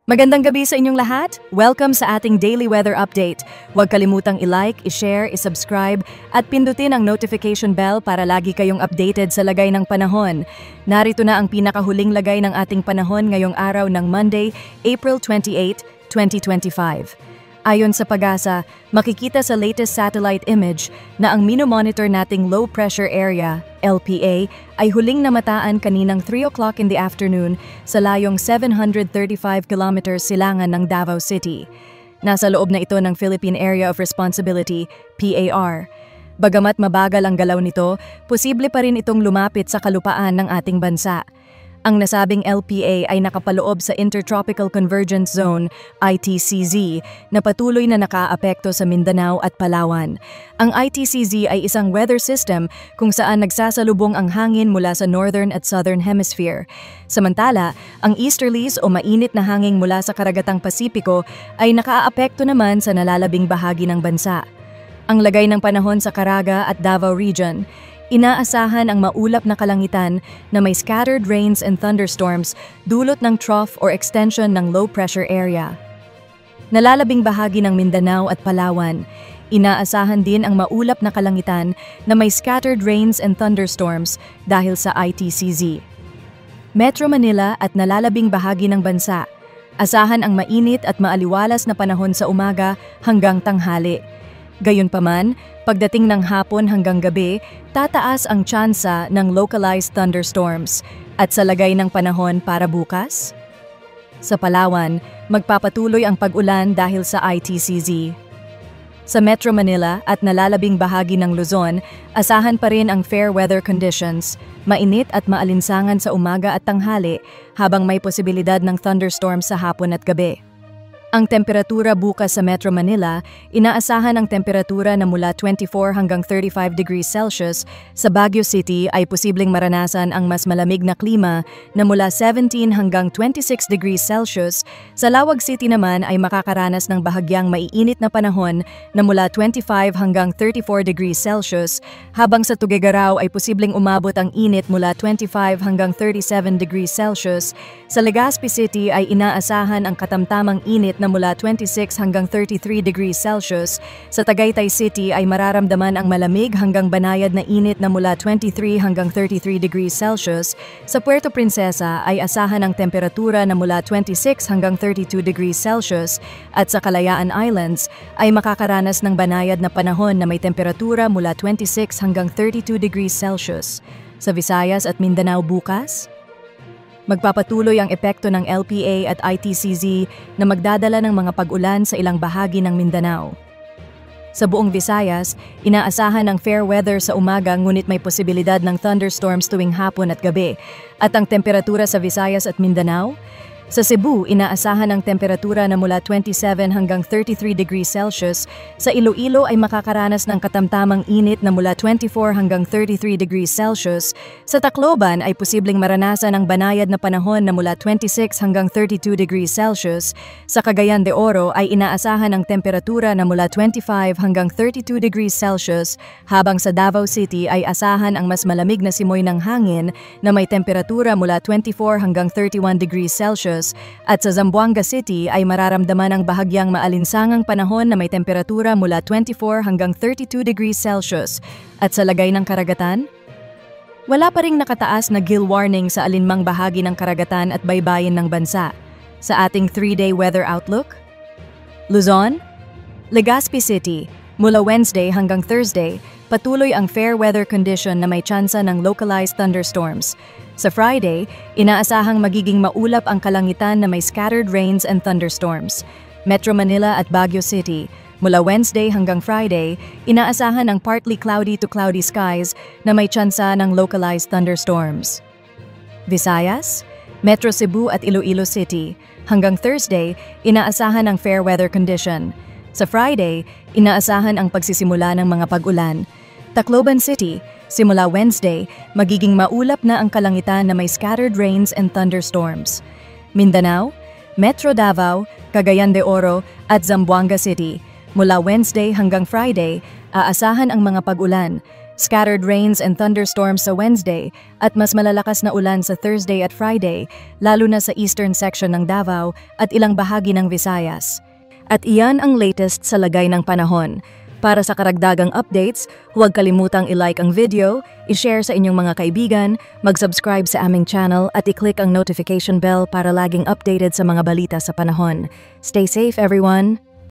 Magandang gabi sa inyong lahat. Welcome sa ating daily weather update. Huwag kalimutang i-like, i-share, i-subscribe at pindutin ang notification bell para lagi kayong updated sa lagay ng panahon. Narito na ang pinakahuling lagay ng ating panahon ngayong araw ng Monday, April 28, 2025. Ayon sa PAGASA, makikita sa latest satellite image na ang minomonitor nating low pressure area, LPA, ay huling namataan kaninang 3 o'clock in the afternoon sa layong 735 kilometers silangan ng Davao City. Nasa loob na ito ng Philippine Area of Responsibility, PAR. Bagamat mabagal ang galaw nito, posible pa rin itong lumapit sa kalupaan ng ating bansa. Ang nasabing LPA ay nakapaloob sa Intertropical Convergence Zone, ITCZ, na patuloy na nakaapekto sa Mindanao at Palawan. Ang ITCZ ay isang weather system kung saan nagsasalubong ang hangin mula sa Northern at Southern Hemisphere. Samantala, ang easterlies o mainit na hangin mula sa karagatang Pasipiko ay nakaapekto naman sa nalalabing bahagi ng bansa. Ang lagay ng panahon sa Caraga at Davao Region. Inaasahan ang maulap na kalangitan na may scattered rains and thunderstorms dulot ng trough or extension ng low pressure area. Nalalabing bahagi ng Mindanao at Palawan. Inaasahan din ang maulap na kalangitan na may scattered rains and thunderstorms dahil sa ITCZ. Metro Manila at nalalabing bahagi ng bansa. Asahan ang mainit at maaliwalas na panahon sa umaga hanggang tanghali. Gayunpaman, pagdating ng hapon hanggang gabi, tataas ang tsansa ng localized thunderstorms at sa lagay ng panahon para bukas. Sa Palawan, magpapatuloy ang pag-ulan dahil sa ITCZ. Sa Metro Manila at nalalabing bahagi ng Luzon, asahan pa rin ang fair weather conditions, mainit at maalinsangan sa umaga at tanghali habang may posibilidad ng thunderstorms sa hapon at gabi. Ang temperatura bukas sa Metro Manila, inaasahan ang temperatura na mula 24 hanggang 35 degrees Celsius. Sa Baguio City ay posibleng maranasan ang mas malamig na klima na mula 17 hanggang 26 degrees Celsius. Sa Lawag City naman ay makakaranas ng bahagyang maiinit na panahon na mula 25 hanggang 34 degrees Celsius, habang sa Tuguegarao ay posibleng umabot ang init mula 25 hanggang 37 degrees Celsius. Sa Legazpi City ay inaasahan ang katamtamang init na mula 26 hanggang 33 degrees Celsius. Sa Tagaytay City ay mararamdaman ang malamig hanggang banayad na init na mula 23 hanggang 33 degrees Celsius. Sa Puerto Princesa ay asahan ang temperatura na mula 26 hanggang 32 degrees Celsius at sa Kalayaan Islands ay makakaranas ng banayad na panahon na may temperatura mula 26 hanggang 32 degrees Celsius. Sa Visayas at Mindanao bukas, magpapatuloy ang epekto ng LPA at ITCZ na magdadala ng mga pag-ulan sa ilang bahagi ng Mindanao. Sa buong Visayas, inaasahan ang fair weather sa umaga ngunit may posibilidad ng thunderstorms tuwing hapon at gabi. At ang temperatura sa Visayas at Mindanao? Sa Cebu, inaasahan ang temperatura na mula 27 hanggang 33 degrees Celsius. Sa Iloilo ay makakaranas ng katamtamang init na mula 24 hanggang 33 degrees Celsius. Sa Tacloban ay posibleng maranasan ang banayad na panahon na mula 26 hanggang 32 degrees Celsius. Sa Cagayan de Oro ay inaasahan ang temperatura na mula 25 hanggang 32 degrees Celsius, habang sa Davao City ay asahan ang mas malamig na simoy ng hangin na may temperatura mula 24 hanggang 31 degrees Celsius. At sa Zamboanga City ay mararamdaman ang bahagyang maalinsangang panahon na may temperatura mula 24 hanggang 32 degrees Celsius. At sa lagay ng karagatan? Wala pa ring nakataas na gill warning sa alinmang bahagi ng karagatan at baybayin ng bansa. Sa ating 3-day weather outlook? Luzon? Legazpi City, mula Wednesday hanggang Thursday, patuloy ang fair weather condition na may tsansa ng localized thunderstorms. Sa Friday, inaasahang magiging maulap ang kalangitan na may scattered rains and thunderstorms. Metro Manila at Baguio City, mula Wednesday hanggang Friday, inaasahan ang partly cloudy to cloudy skies na may tsansa ng localized thunderstorms. Visayas, Metro Cebu at Iloilo City, hanggang Thursday, inaasahan ang fair weather condition. Sa Friday, inaasahan ang pagsisimula ng mga pag-ulan. Tacloban City, simula Wednesday, magiging maulap na ang kalangitan na may scattered rains and thunderstorms. Mindanao, Metro Davao, Cagayan de Oro at Zamboanga City, mula Wednesday hanggang Friday, aasahan ang mga pag-ulan. Scattered rains and thunderstorms sa Wednesday at mas malalakas na ulan sa Thursday at Friday, lalo na sa eastern section ng Davao at ilang bahagi ng Visayas. At iyan ang latest sa lagay ng panahon. Para sa karagdagang updates, huwag kalimutang i-like ang video, i-share sa inyong mga kaibigan, mag-subscribe sa aming channel at i-click ang notification bell para laging updated sa mga balita sa panahon. Stay safe everyone!